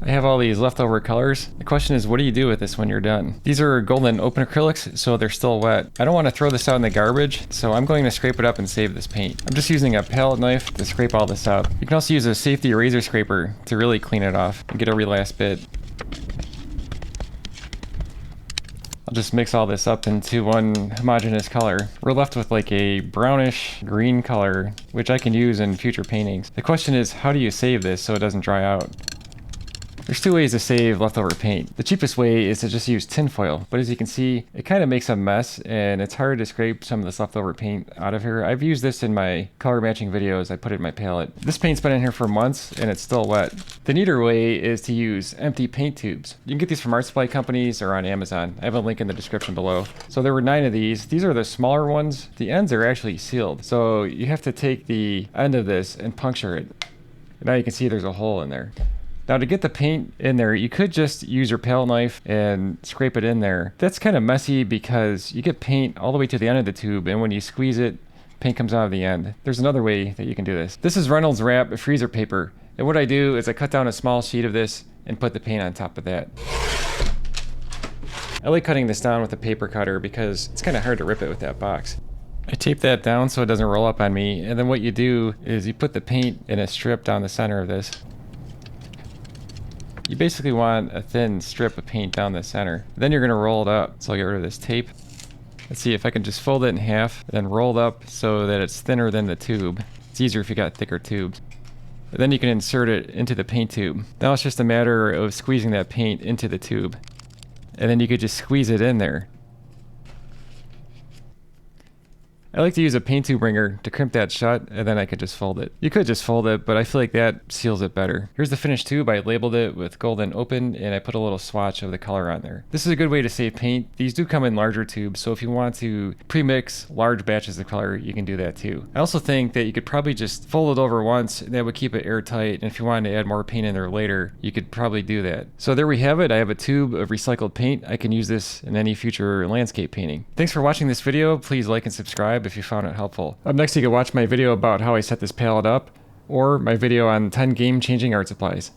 I have all these leftover colors. The question is, what do you do with this when you're done? These are golden open acrylics, so they're still wet. I don't want to throw this out in the garbage, so I'm going to scrape it up and save this paint. I'm just using a palette knife to scrape all this out. You can also use a safety razor scraper to really clean it off and get every last bit. I'll just mix all this up into one homogeneous color. We're left with like a brownish green color, which I can use in future paintings. The question is, how do you save this so it doesn't dry out? There's two ways to save leftover paint. The cheapest way is to just use tinfoil, but as you can see, it kind of makes a mess and it's hard to scrape some of this leftover paint out of here. I've used this in my color matching videos. I put it in my palette. This paint's been in here for months and it's still wet. The neater way is to use empty paint tubes. You can get these from art supply companies or on Amazon. I have a link in the description below. So there were 9 of these. These are the smaller ones. The ends are actually sealed. So you have to take the end of this and puncture it. Now you can see there's a hole in there. Now to get the paint in there, you could just use your palette knife and scrape it in there. That's kind of messy because you get paint all the way to the end of the tube, and when you squeeze it, paint comes out of the end. There's another way that you can do this. This is Reynolds Wrap freezer paper, and what I do is I cut down a small sheet of this and put the paint on top of that. I like cutting this down with a paper cutter because it's kind of hard to rip it with that box. I tape that down so it doesn't roll up on me, and then what you do is you put the paint in a strip down the center of this. You basically want a thin strip of paint down the center. Then you're going to roll it up. So I'll get rid of this tape. Let's see if I can just fold it in half, then roll it up so that it's thinner than the tube. It's easier if you got thicker tubes. And then you can insert it into the paint tube. Now it's just a matter of squeezing that paint into the tube. And then you could just squeeze it in there. I like to use a paint tube wringer to crimp that shut, and then I could just fold it. You could just fold it, but I feel like that seals it better. Here's the finished tube. I labeled it with golden open, and I put a little swatch of the color on there. This is a good way to save paint. These do come in larger tubes, so if you want to pre-mix large batches of color, you can do that too. I also think that you could probably just fold it over once, and that would keep it airtight, and if you wanted to add more paint in there later, you could probably do that. So there we have it. I have a tube of recycled paint. I can use this in any future landscape painting. Thanks for watching this video. Please like and subscribe if you found it helpful. Up next, you can watch my video about how I set this palette up, or my video on 10 game-changing art supplies.